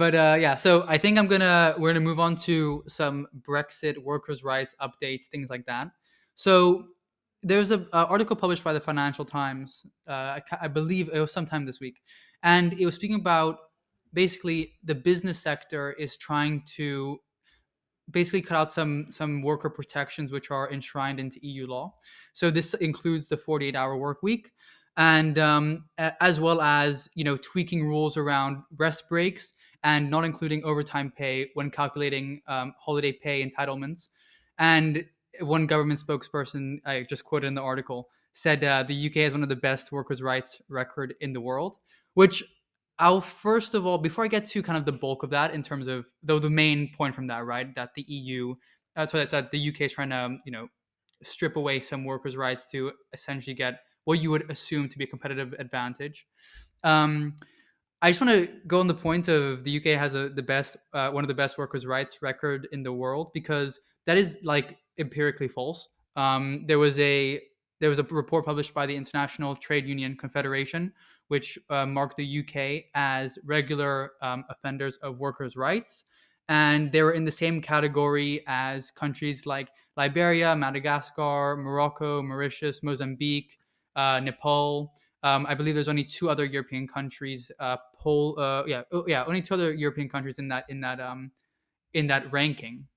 But yeah, so I think we're gonna move on to some Brexit workers' rights updates, things like that. So there's a article published by the Financial Times. I believe it was sometime this week, and it was speaking about basically the business sector is trying to basically cut out some worker protections which are enshrined into EU law. So this includes the 48-hour work week, and as well as tweaking rules around rest breaks and not including overtime pay when calculating holiday pay entitlements. And one government spokesperson, I just quoted in the article, said the UK has one of the best workers' rights record in the world, which I'll first of all, before I get to kind of the bulk of that, in terms of though the main point from that, right, that the EU, that the UK is trying to strip away some workers' rights to essentially get what you would assume to be a competitive advantage. Um, I just want to go on the point of the UK has the best, one of the best workers' rights record in the world, because that is like empirically false. There was a report published by the International Trade Union Confederation, which marked the UK as regular offenders of workers' rights, and they were in the same category as countries like Liberia, Madagascar, Morocco, Mauritius, Mozambique, Nepal. I believe there's only two other European countries. Only two other European countries in that ranking.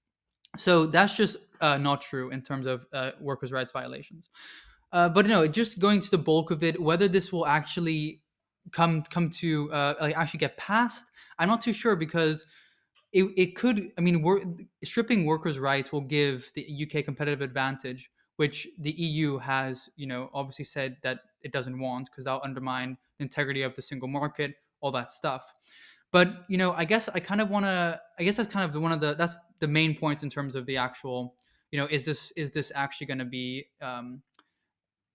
So that's just not true in terms of workers' rights violations. But no, just going to the bulk of it, whether this will actually come to like actually get passed, I'm not too sure, because it could. I mean, stripping workers' rights will give the UK competitive advantage, which the EU has, obviously said that it doesn't want, because that'll undermine the integrity of the single market, all that stuff. But I guess I kind of want to. I guess that's kind of one of the that's the main points in terms of the actual. Is this actually going to be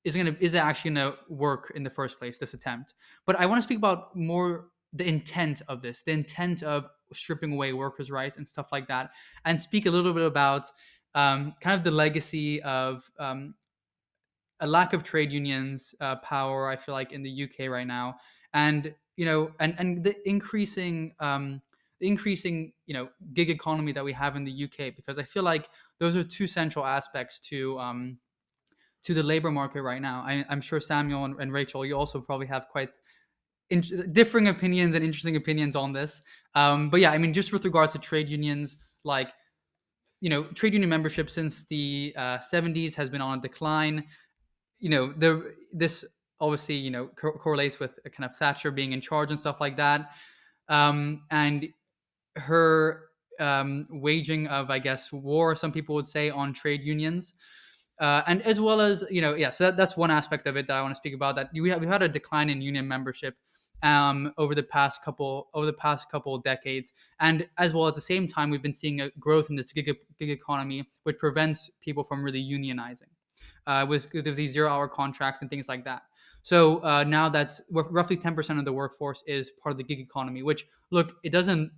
is that actually going to work in the first place, this attempt? But I want to speak about more the intent of this, the intent of stripping away workers' rights and stuff like that, and speak a little bit about kind of the legacy of a lack of trade unions power, I feel like, in the UK right now, and and the increasing gig economy that we have in the UK, because I feel like those are two central aspects to the labor market right now. I'm sure Samuel and Rachel, you also probably have quite differing opinions and interesting opinions on this. But yeah, I mean, just with regards to trade unions, like trade union membership since the 70s has been on a decline. This obviously correlates with kind of Thatcher being in charge and stuff like that, and her waging of, I guess, war, some people would say, on trade unions. And as well as yeah, so that's one aspect of it that I want to speak about. That we've had a decline in union membership over the past couple of decades, and as well at the same time we've been seeing a growth in this gig economy, which prevents people from really unionizing with these 0-hour contracts and things like that. So now that's roughly 10% of the workforce is part of the gig economy. Which, look, it doesn't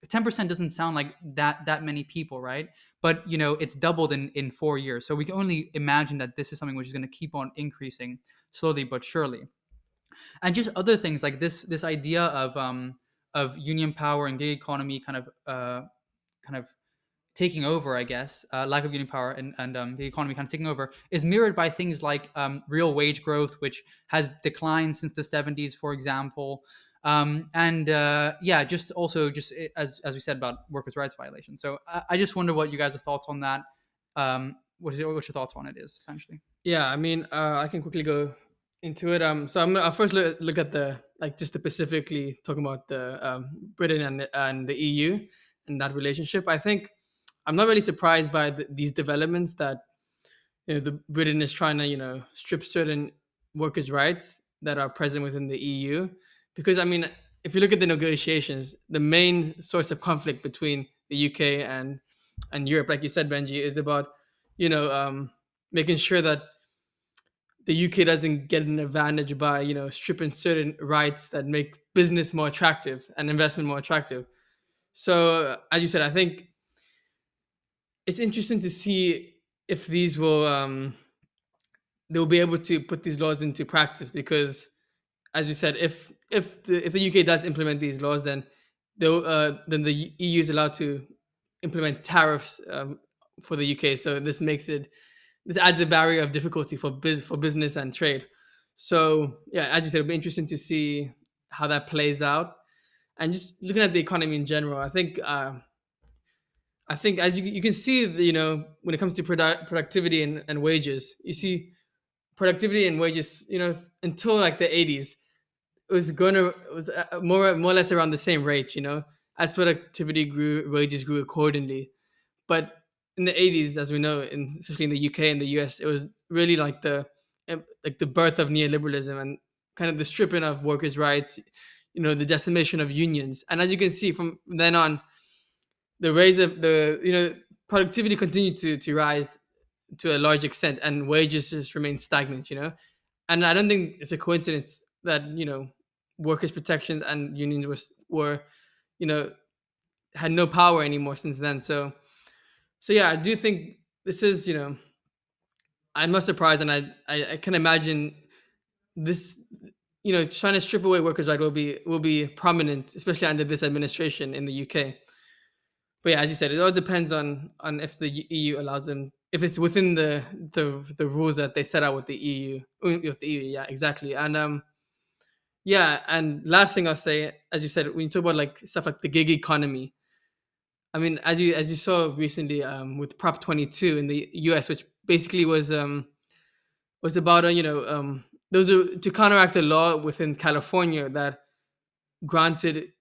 10% doesn't sound like that many people, right? But it's doubled in 4 years. So we can only imagine that this is something which is going to keep on increasing slowly but surely. And just other things like this idea of union power and gig economy kind of taking over, I guess, lack of union power and the economy kind of taking over, is mirrored by things like real wage growth, which has declined since the 70s, for example. And yeah, just also just as we said about workers' rights violations. So I just wonder what you guys' thoughts on that. What your thoughts on it is, essentially. Yeah, I mean, I can quickly go into it. So I'll first look at the like just specifically talking about the Britain and the EU and that relationship. I think I'm not really surprised by these developments that the Britain is trying to strip certain workers' rights that are present within the EU, because I mean, if you look at the negotiations, the main source of conflict between the UK and Europe, like you said, Benji, is about making sure that the UK doesn't get an advantage by stripping certain rights that make business more attractive and investment more attractive. So as you said, I think it's interesting to see if these will they'll be able to put these laws into practice, because as you said, if the UK does implement these laws, then then the EU is allowed to implement tariffs for the UK. So this adds a barrier of difficulty for business and trade. So yeah, as you said, it'll be interesting to see how that plays out. And just looking at the economy in general, I think as you can see, when it comes to productivity and wages, you see productivity and wages, until like the 80s, it was more or less around the same rate. As productivity grew, wages grew accordingly. But in the 80s, as we know, especially in the UK and the US, it was really like the birth of neoliberalism and kind of the stripping of workers' rights, the decimation of unions. And as you can see from then on, the raise of the productivity continued to rise to a large extent, and wages just remain stagnant. And I don't think it's a coincidence that workers' protections and unions were you know had no power anymore since then. So yeah, I do think this is, I'm not surprised, and I can imagine this, trying to strip away workers' right will be prominent, especially under this administration in the UK. But yeah, as you said, it all depends on if the EU allows them, if it's within the rules that they set out with the EU, with the EU. Yeah, exactly. And yeah, and last thing I'll say, as you said, when you talk about like stuff like the gig economy, I mean, as you saw recently with Prop 22 in the US, which basically was about those are to counteract a law within California that granted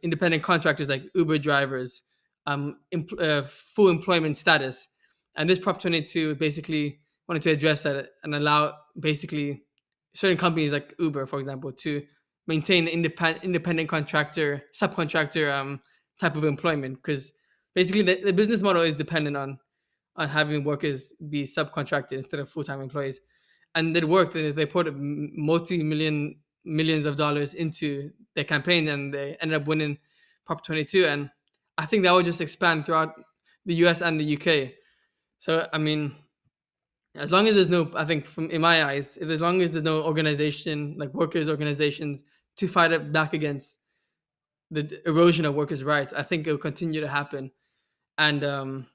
independent contractors like Uber drivers full employment status. And this Prop 22 basically wanted to address that and allow basically certain companies like Uber, for example, to maintain independent contractor subcontractor type of employment, because basically the business model is dependent on having workers be subcontracted instead of full-time employees. And it worked. They put millions of dollars into their campaign, and they ended up winning Prop 22. And I think that will just expand throughout the US and the UK. So I mean, as long as there's no, I think from in my eyes, if as long as there's no organization like workers organizations to fight it back against the erosion of workers' rights, I think it will continue to happen. And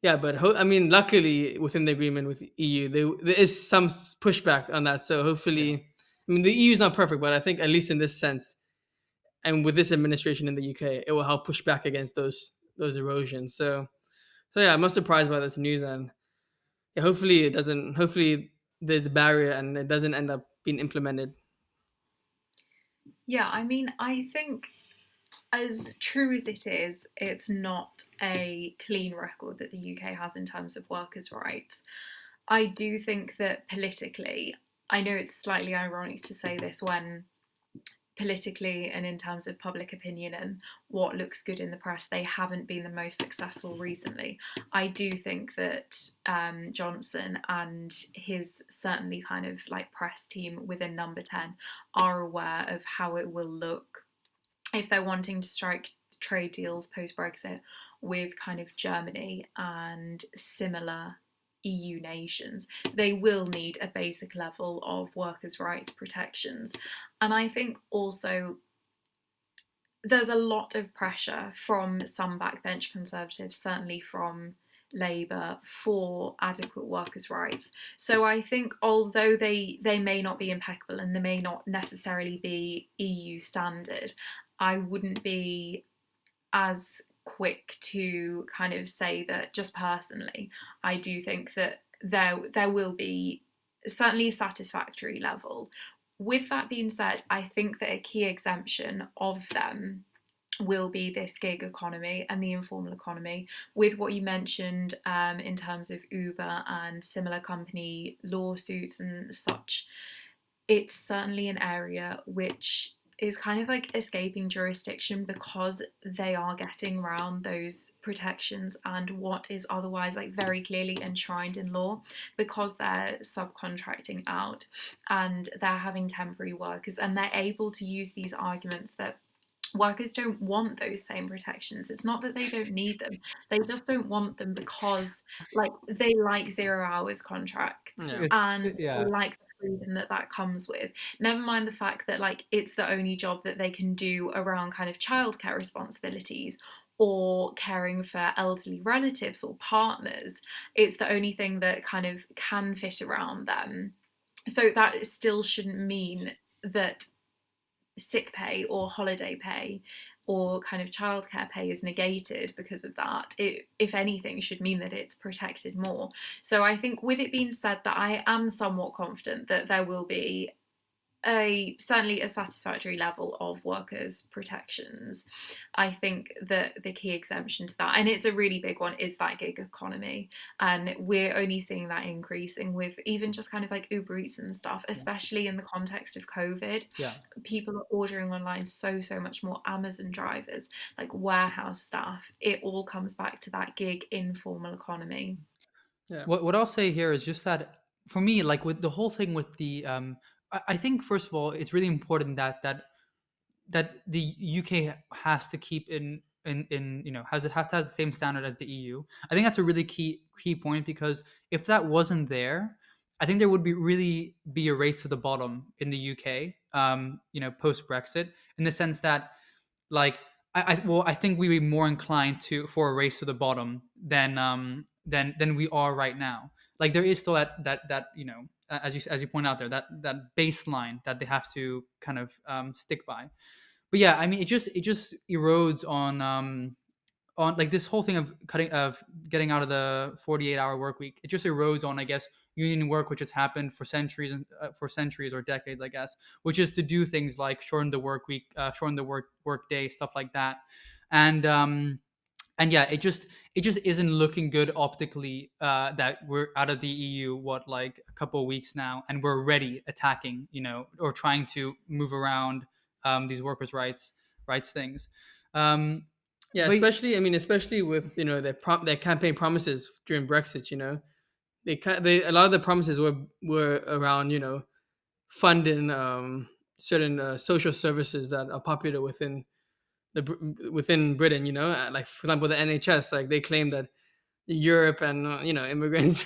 yeah, but I mean, luckily within the agreement with the EU, there is some pushback on that. So Yeah. hopefully, I mean, the EU is not perfect, but I think at least in this sense, and with this administration in the UK, it will help push back against those erosions. So yeah, I'm not surprised by this news, and yeah, hopefully it doesn't. Hopefully there's a barrier and it doesn't end up being implemented. Yeah, I mean, I think as true as it is, it's not a clean record that the UK has in terms of workers' rights. I do think that politically, I know it's slightly ironic to say this when politically and in terms of public opinion and what looks good in the press, they haven't been the most successful recently. I do think that Johnson and his certainly kind of like press team within Number 10 are aware of how it will look if they're wanting to strike trade deals post Brexit with kind of Germany and similar EU nations, they will need a basic level of workers' rights protections. And I think also there's a lot of pressure from some backbench Conservatives, certainly from Labour, for adequate workers' rights. So I think although they may not be impeccable and they may not necessarily be EU standard, I wouldn't be as quick to kind of say that just personally. I do think that there will be certainly a satisfactory level. With that being said, I think that a key exemption of them will be this gig economy and the informal economy, with what you mentioned in terms of Uber and similar company lawsuits and such. It's certainly an area which is kind of like escaping jurisdiction because they are getting around those protections and what is otherwise like very clearly enshrined in law, because they're subcontracting out and they're having temporary workers, and they're able to use these arguments that workers don't want those same protections. It's not that they don't need them, they just don't want them because like they like 0 hours contracts Yeah. It's and they yeah. like the freedom that that comes with. Never mind the fact that like it's the only job that they can do around kind of childcare responsibilities or caring for elderly relatives or partners. It's the only thing that kind of can fit around them. So that still shouldn't mean that sick pay or holiday pay or kind of childcare pay is negated because of that. It, if anything, should mean that it's protected more. So I think, with it being said, that I am somewhat confident that there will be certainly a satisfactory level of workers' protections. I think that the key exemption to that, and it's a really big one, is that gig economy. And we're only seeing that increasing with even just kind of like Uber Eats and stuff, especially in the context of COVID. Yeah. People are ordering online so much more. Amazon drivers, like warehouse staff, it all comes back to that gig informal economy. Yeah. What I'll say here is just that for me, like with the whole thing with the I think first of all it's really important that the UK has to keep in has to have the same standard as the EU. I think that's a really key point, because if that wasn't there, I think there would really be a race to the bottom in the UK, post Brexit, in the sense that, like, I think we'd be more inclined for a race to the bottom than we are right now. Like, there is still that as you point out there, that baseline that they have to kind of stick by. But yeah, I mean, it just erodes on like this whole thing of getting out of the 48-hour work week. It just erodes on, I guess, union work, which has happened for centuries or decades, I guess, which is to do things like shorten the work week, shorten the work day, stuff like that. And yeah, it just isn't looking good optically, that we're out of the EU, like a couple of weeks now, and we're already attacking, or trying to move around these workers' rights things. Um, Yeah, but especially with their campaign promises during Brexit. They a lot of the promises were around funding certain social services that are popular within Britain. Like, for example, the NHS. Like, they claim that Europe and immigrants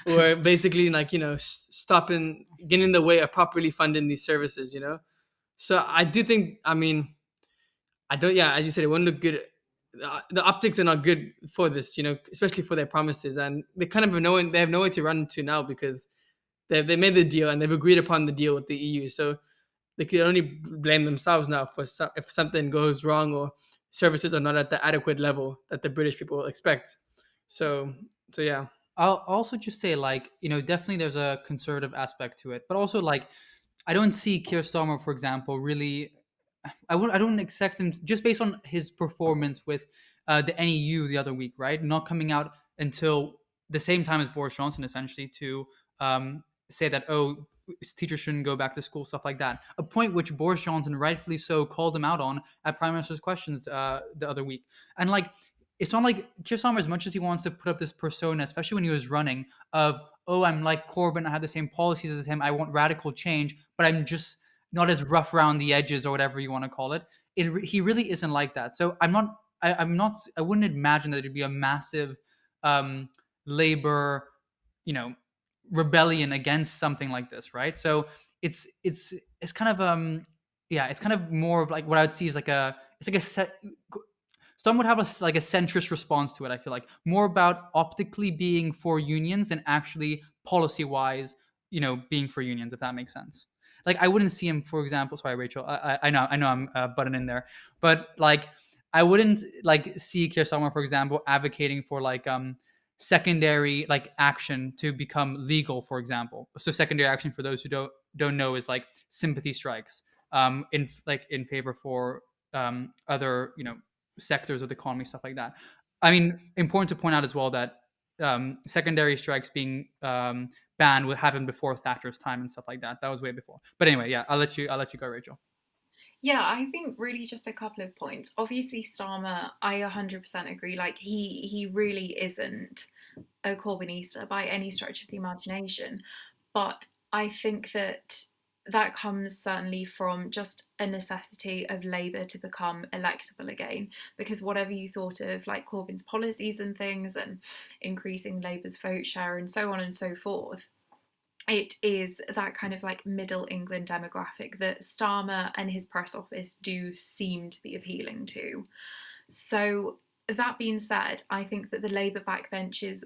were basically like stopping, getting in the way of properly funding these services. So I do think, I mean, I don't. Yeah, as you said, it won't look good. The optics are not good for this, especially for their promises, and they kind of they have nowhere to run to now, because they made the deal and they've agreed upon the deal with the EU. So they can only blame themselves now for if something goes wrong or services are not at the adequate level that the British people expect. So yeah. I'll also just say, like, definitely there's a conservative aspect to it, but also, like, I don't see Keir Starmer, for example, really. I don't expect him, just based on his performance with the NEU the other week, right? Not coming out until the same time as Boris Johnson, essentially, to say that, oh, teachers shouldn't go back to school, stuff like that. A point which Boris Johnson, rightfully so, called him out on at Prime Minister's Questions the other week. And, like, it's not like Keir Starmer, as much as he wants to put up this persona, especially when he was running, of, oh, I'm like Corbyn, I have the same policies as him, I want radical change, but I'm just not as rough around the edges, or whatever you want to call it. He really isn't like that. So I wouldn't imagine that it'd be a massive labor, rebellion against something like this, right? So it's kind of it's kind of more of like what I would see is like a set. Some would have like a centrist response to it. I feel like more about optically being for unions than actually policy wise, being for unions, if that makes sense. Like, I wouldn't see him, for example. Sorry, Rachel. I know I'm butting in there, but like, I wouldn't like see Keir Starmer, for example, advocating for like secondary like action to become legal, for example. So secondary action, for those who don't know, is like sympathy strikes in favor for other sectors of the economy, stuff like that. I mean, important to point out as well that secondary strikes being banned would happen before Thatcher's time and stuff like that. That was way before. But anyway, yeah, I'll let you go, Rachel. Yeah, I think really just a couple of points. Obviously, Starmer, I 100% agree. Like, he really isn't a Corbynista by any stretch of the imagination. But I think that that comes certainly from just a necessity of Labour to become electable again. Because whatever you thought of like Corbyn's policies and things, and increasing Labour's vote share and so on and so forth, it is that kind of like middle England demographic that Starmer and his press office do seem to be appealing to. So, that being said, I think that the Labour backbenches,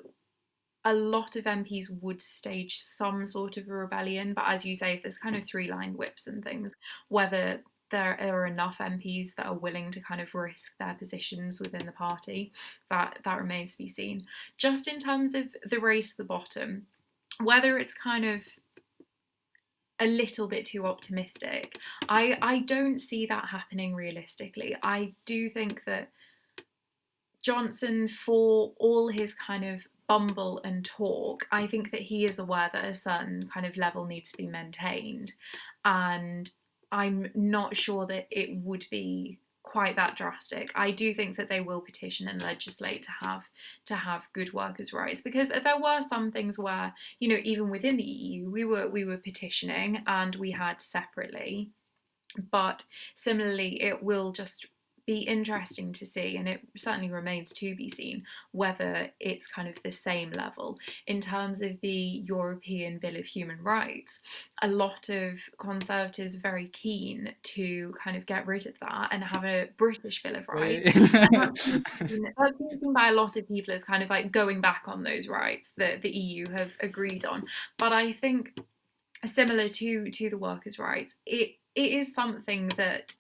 a lot of MPs would stage some sort of a rebellion, but as you say, if there's kind of three-line whips and things, whether there are enough MPs that are willing to kind of risk their positions within the party, that remains to be seen. Just in terms of the race to the bottom, whether it's kind of a little bit too optimistic, I don't see that happening realistically. I do think that Johnson, for all his kind of bumble and talk, I think that he is aware that a certain kind of level needs to be maintained. And I'm not sure that it would be quite that drastic. I do think that they will petition and legislate to have good workers' rights, because there were some things where, you know, even within the EU, we were petitioning and we had separately. But similarly, it will just be interesting to see, and it certainly remains to be seen, whether it's kind of the same level. In terms of the European Bill of Human Rights, a lot of Conservatives are very keen to kind of get rid of that and have a British Bill of Rights. And that's been seen by a lot of people as kind of like going back on those rights that the EU have agreed on. But I think, similar to the workers' rights, it is something that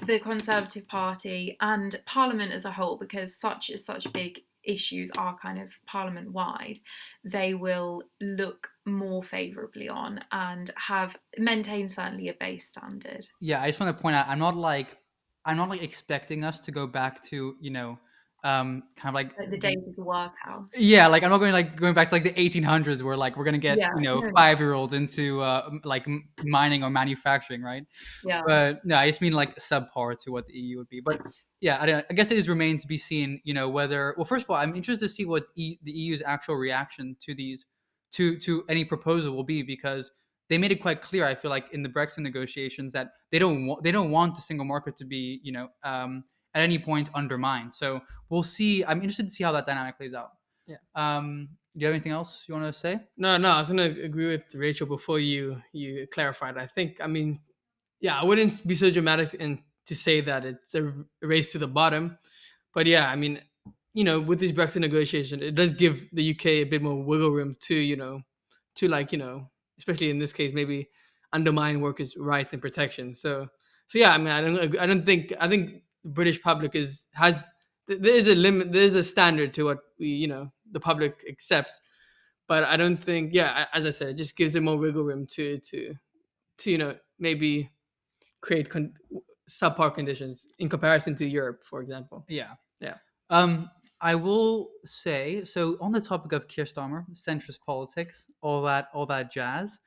the Conservative Party and Parliament as a whole, because such big issues are kind of Parliament wide, they will look more favourably on and have maintained certainly a base standard. Yeah, I just want to point out, I'm not like expecting us to go back to, kind of like Like the days of the workhouse. yeah, like I'm not going back to like the 1800s where like we're gonna get Yeah, no, 5-year-olds into like mining or manufacturing, right? yeah. But no, I just mean like subpar to what the EU would be. But yeah, I guess it is remains to be seen, whether. Well, first of all, I'm interested to see what the EU's actual reaction to these, to any proposal will be, because they made it quite clear, I feel like, in the Brexit negotiations, that they don't want the single market to be, at any point undermined. So we'll see. I'm interested to see how that dynamic plays out. Yeah. Do you have anything else you want to say? No, I was gonna agree with Rachel before you clarified. I think, I mean, yeah, I wouldn't be so dramatic to say that it's a race to the bottom, but yeah, I mean, with these Brexit negotiations, it does give the UK a bit more wiggle room to, like, especially in this case, maybe undermine workers' rights and protection. So yeah, I mean, I think the British public there is a limit, there is a standard to what the public accepts, but I don't think, yeah, as I said, it just gives them more wiggle room to maybe create subpar conditions in comparison to Europe, for example. Yeah. Yeah. I will say, so on the topic of Keir Starmer, centrist politics, all that jazz,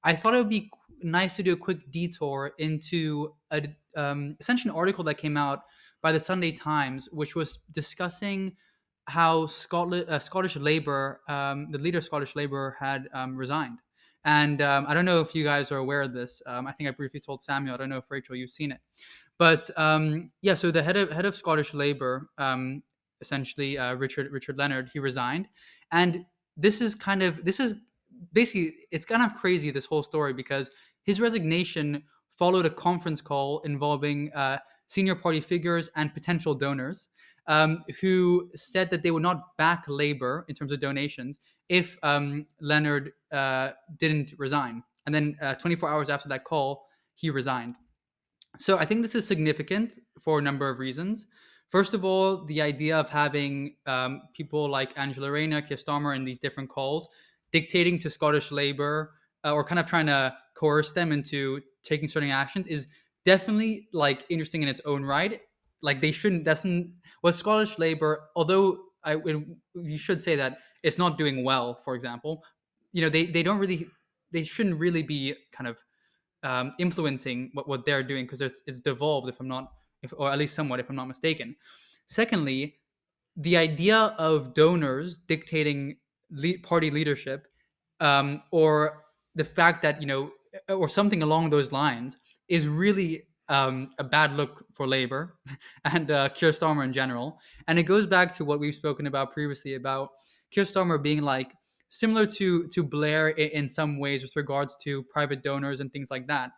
I thought it would be nice to do a quick detour into essentially an article that came out by the Sunday Times, which was discussing how Scottish Labour, the leader of Scottish Labour, had resigned. And I don't know if you guys are aware of this. I think I briefly told Samuel. I don't know if Rachel, you've seen it. But yeah, so the head of Scottish Labour, essentially Richard Leonard, he resigned, and this is basically, it's kind of crazy, this whole story, because his resignation followed a conference call involving senior party figures and potential donors, who said that they would not back Labour in terms of donations if Leonard didn't resign. And then 24 hours after that call, he resigned. So I think this is significant for a number of reasons. First of all, the idea of having people like Angela Rayner, Keir Starmer in these different calls, dictating to Scottish Labour, or kind of trying to coerce them into taking certain actions, is definitely like interesting in its own right. Like they shouldn't. What Scottish Labour, although you should say that it's not doing well. For example, they shouldn't really be kind of influencing what they're doing, because it's devolved, or at least somewhat, if I'm not mistaken. Secondly, the idea of donors dictating party leadership, or the fact that or something along those lines, is really a bad look for Labour and Keir Starmer in general. And it goes back to what we've spoken about previously, about Keir Starmer being like similar to Blair in some ways with regards to private donors and things like that.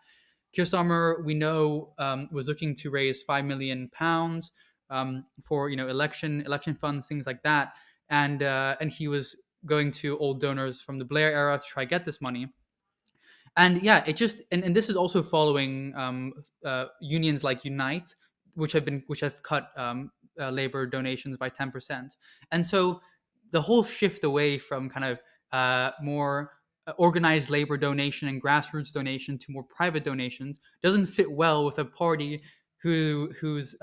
Keir Starmer, we know, was looking to raise £5 million for election funds, things like that, and he was going to old donors from the Blair era to try get this money. And yeah, it just and this is also following unions like Unite, which have cut labor donations by 10%. And so the whole shift away from kind of more organized labor donation and grassroots donation to more private donations doesn't fit well with a party whose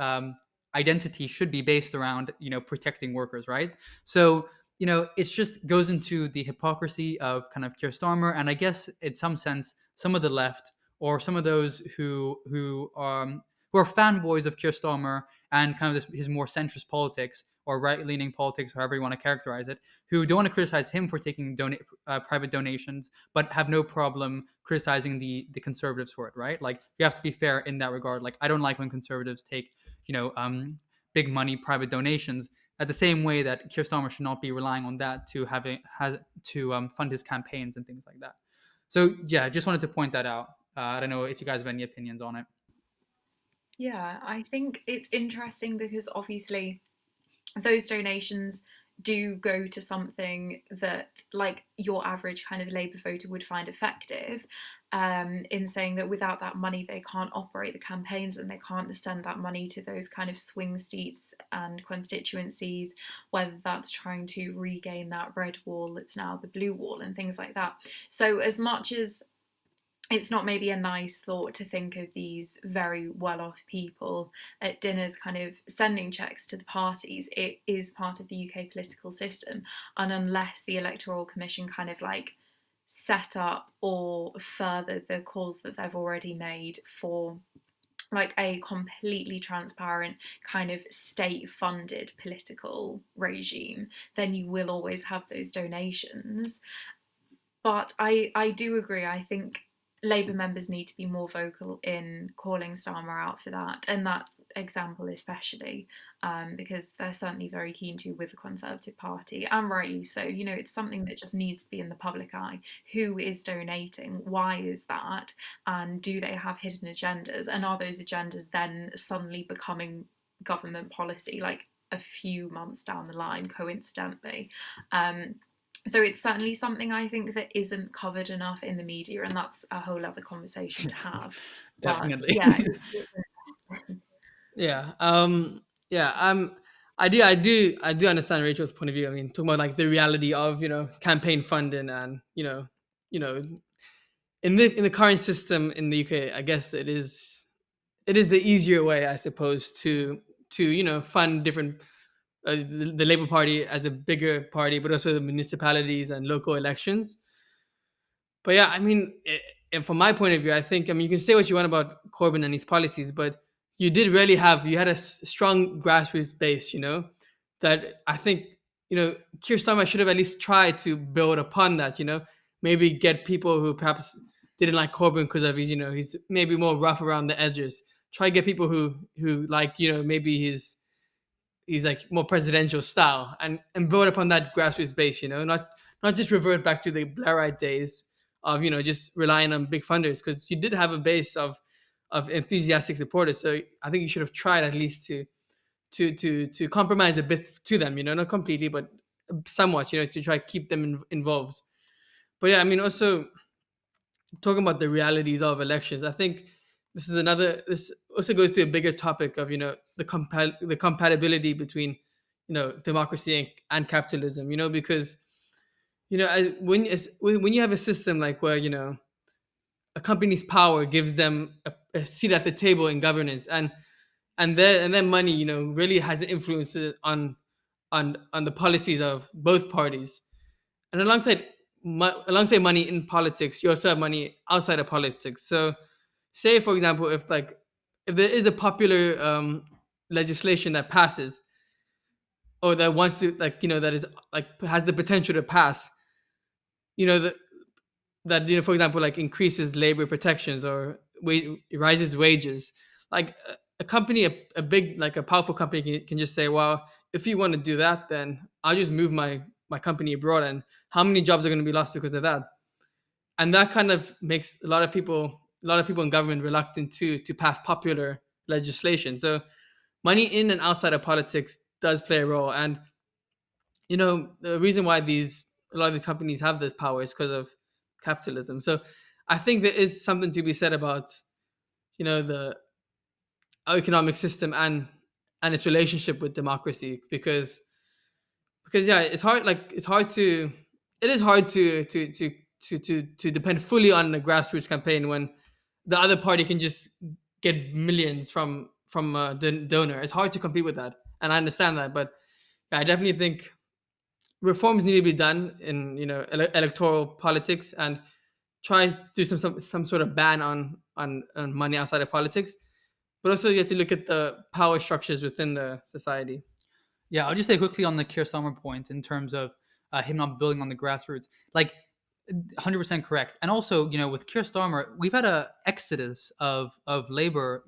identity should be based around protecting workers, right? So it just goes into the hypocrisy of kind of Keir Starmer, and I guess in some sense, some of the left or some of those who are fanboys of Keir Starmer and kind of his more centrist politics or right-leaning politics, however you want to characterize it, who don't want to criticize him for taking private donations, but have no problem criticizing the conservatives for it, right? Like, you have to be fair in that regard. Like, I don't like when conservatives take, big money private donations, at the same way that Keir Starmer should not be relying on that to fund his campaigns and things like that. So yeah, just wanted to point that out. I don't know if you guys have any opinions on it. Yeah, I think it's interesting because obviously those donations do go to something that, like, your average kind of Labour voter would find effective, in saying that without that money they can't operate the campaigns and they can't send that money to those kind of swing seats and constituencies, whether that's trying to regain that red wall that's now the blue wall and things like that. So as much as it's not maybe a nice thought to think of these very well-off people at dinners kind of sending checks to the parties, it is part of the UK political system. And unless the Electoral Commission kind of like set up or further the calls that they've already made for like a completely transparent kind of state-funded political regime, then you will always have those donations. But I do agree. I think Labour members need to be more vocal in calling Starmer out for that, and that example especially, because they're certainly very keen to with the Conservative Party, and rightly so. It's something that just needs to be in the public eye. Who is donating? Why is that? And do they have hidden agendas? And are those agendas then suddenly becoming government policy, like a few months down the line, coincidentally? So it's certainly something I think that isn't covered enough in the media, and that's a whole other conversation to have. Definitely. But yeah, it's interesting. Yeah. Yeah. I do understand Rachel's point of view. I mean, talking about like the reality of campaign funding, and in the current system in the UK, I guess it is the easier way, I suppose, to fund different the Labour Party as a bigger party, but also the municipalities and local elections. But yeah, I mean, and from my point of view, I think, I mean, you can say what you want about Corbyn and his policies, but you had a strong grassroots base, that I think, Keir Starmer should have at least tried to build upon that, maybe get people who perhaps didn't like Corbyn because of his, he's maybe more rough around the edges. Try to get people who like, maybe he's like more presidential style, and build upon that grassroots base, not just revert back to the Blairite days of just relying on big funders, because you did have a base of enthusiastic supporters. So I think you should have tried at least to compromise a bit to them, not completely, but somewhat, to try to keep them involved. But yeah, I mean, also talking about the realities of elections, I think this also goes to a bigger topic of the compatibility between democracy and capitalism, because when you have a system like where a company's power gives them a seat at the table in governance, and then money really has an influence on the policies of both parties. And alongside money in politics, you also have money outside of politics. So say, for example, if there is a popular legislation that passes, or that wants to, that is like has the potential to pass, that for example, like increases labor protections or rises wages, like a company, a big, like a powerful company can just say, well, if you want to do that, then I'll just move my company abroad, and how many jobs are going to be lost because of that? And that kind of makes a lot of people in government reluctant to pass popular legislation. So money in and outside of politics does play a role. And the reason why these a lot of these companies have this power is because of capitalism. So I think there is something to be said about the our economic system and its relationship with democracy, because yeah, it is hard to depend fully on the grassroots campaign when the other party can just get millions from a donor. It's hard to compete with that, and I understand that. But yeah, I definitely think reforms need to be done in electoral politics, and try to do some sort of ban on money outside of politics. But also you have to look at the power structures within the society. Yeah, I'll just say quickly on the Keir Starmer point in terms of him not building on the grassroots. Like, 100% correct. And also, with Keir Starmer, we've had a exodus of labor,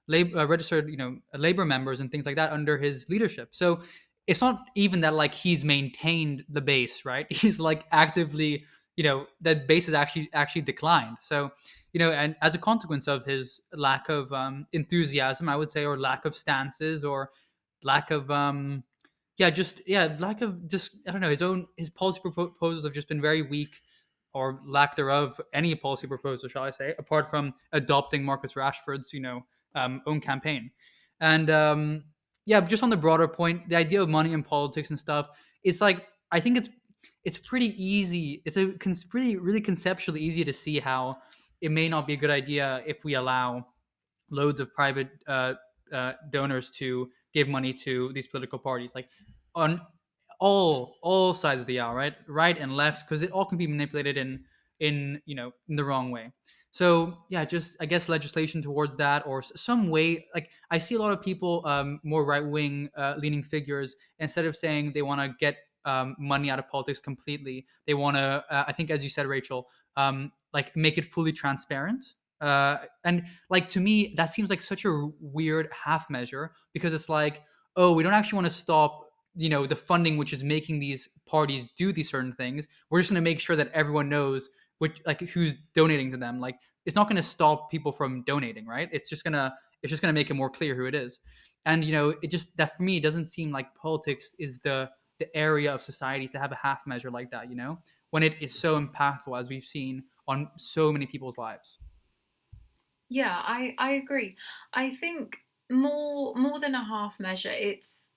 labor registered, labor members and things like that under his leadership. So it's not even that like he's maintained the base, right? He's like actively, that base has actually declined. So, and as a consequence of his lack of enthusiasm, I would say, or lack of stances, or lack of lack of just, I don't know, his policy proposals have just been very weak, or lack thereof any policy proposal, shall I say, apart from adopting Marcus Rashford's own campaign. And just on the broader point, the idea of money in politics and stuff, it's like, I think it's pretty easy. It's pretty really conceptually easy to see how it may not be a good idea if we allow loads of private donors to give money to these political parties, like on all sides of the aisle, right and left, because it all can be manipulated in the wrong way. So yeah, just I guess legislation towards that, or some way. Like, I see a lot of people, more right wing leaning figures, instead of saying they want to get money out of politics completely, they want to, I think, as you said, Rachel, like, make it fully transparent. And like, to me, that seems like such a weird half measure, because it's like, oh, we don't actually want to stop the funding which is making these parties do these certain things. We're just going to make sure that everyone knows who's donating to them. Like, it's not going to stop people from donating, right? It's just going to make it more clear who it is. And it just, that for me, it doesn't seem like politics is the area of society to have a half measure like that, when it is so impactful, as we've seen, on so many people's lives. Yeah, I agree. I think more than a half measure, it's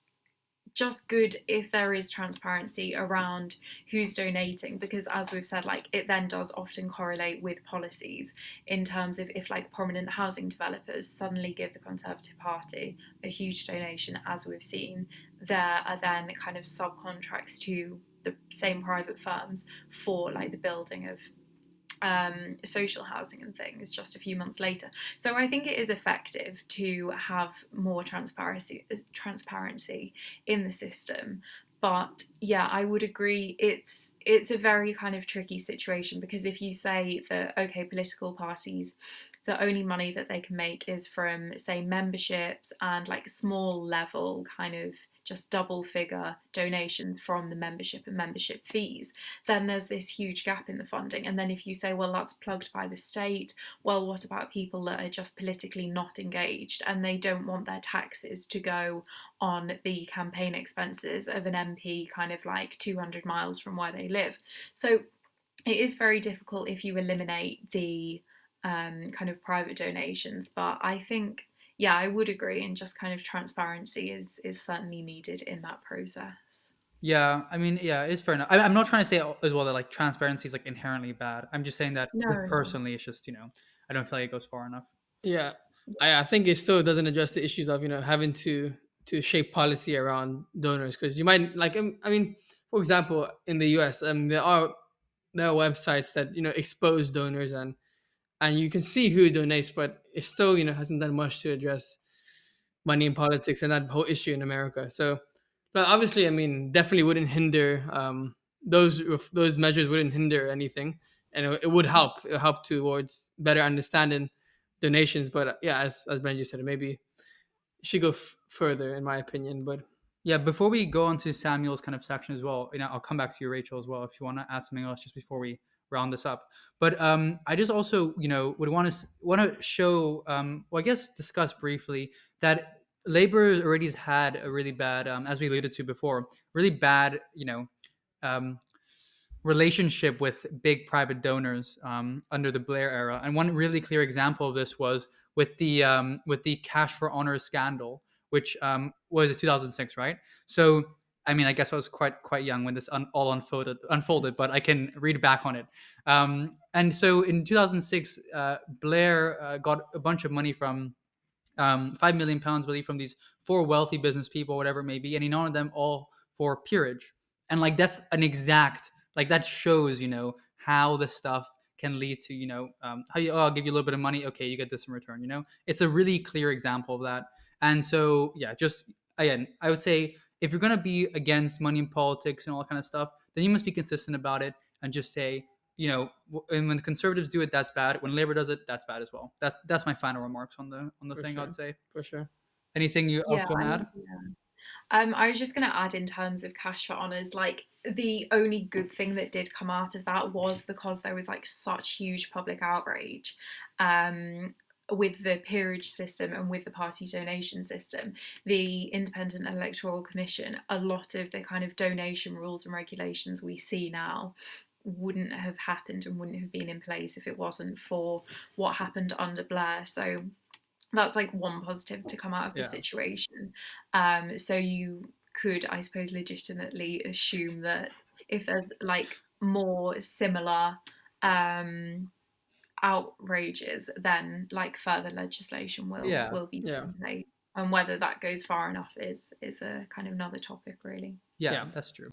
just good if there is transparency around who's donating, because as we've said, like, it then does often correlate with policies, in terms of if like prominent housing developers suddenly give the Conservative Party a huge donation, as we've seen, there are then kind of subcontracts to the same private firms for like the building of social housing and things just a few months later. So I think it is effective to have more transparency in the system. But yeah, I would agree, it's a very kind of tricky situation, because if you say that, okay, political parties, the only money that they can make is from, say, memberships and like small level kind of just double figure donations from the membership and membership fees, then there's this huge gap in the funding. And then if you say, well, that's plugged by the state, well, what about people that are just politically not engaged and they don't want their taxes to go on the campaign expenses of an MP kind of like 200 miles from where they live? So it is very difficult if you eliminate the kind of private donations. But I think, yeah, I would agree, and just kind of transparency is certainly needed in that process. Yeah, I mean, yeah, it's fair enough. I'm not trying to say as well that like transparency is like inherently bad. I'm just saying that No, no. personally, it's just, I don't feel like it goes far enough. Yeah, I think it still doesn't address the issues of having to shape policy around donors, because you might like I mean, for example, in the U.S. There are websites that expose donors, and you can see who donates, but it still hasn't done much to address money in politics and that whole issue in America. So, but obviously, I mean, definitely wouldn't hinder those measures wouldn't hinder anything, and it would help. It would help towards better understanding donations. But yeah, as Benji said, maybe it should go further, in my opinion. But Yeah, before we go on to Samuel's kind of section as well, I'll come back to you, Rachel, as well, if you want to add something else just before we round this up. But I just also, would want to show, well, I guess discuss briefly that labor already has had a really bad, as we alluded to before, really bad, um, relationship with big private donors under the Blair era. And one really clear example of this was with the Cash for Honor scandal, which was in 2006, right? So I mean, I guess I was quite young when this all unfolded, but I can read back on it. And so in 2006, Blair got a bunch of money from £5 million, I believe, from these four wealthy business people, whatever it may be, and he nominated them all for peerage. And like that's an exact like that shows how the stuff can lead to how I'll give you a little bit of money, okay, you get this in return. It's a really clear example of that. And so yeah, just again, I would say if you're gonna be against money in politics and all that kind of stuff, then you must be consistent about it and just say and when the conservatives do it, that's bad. When Labor does it, that's bad as well. That's my final remarks on the For thing. sure. I'd say. For sure. Anything you else Yeah, want to add? I was just going to add in terms of cash for honors, like the only good thing that did come out of that was because there was like such huge public outrage with the peerage system and with the party donation system. The Independent Electoral Commission, a lot of the kind of donation rules and regulations we see now wouldn't have happened and wouldn't have been in place if it wasn't for what happened under Blair. So that's like one positive to come out of the situation. So you could, I suppose, legitimately assume that if there's like more similar outrages, then like further legislation Yeah. will be Yeah. in place. And whether that goes far enough is a kind of another topic, really. Yeah, that's true.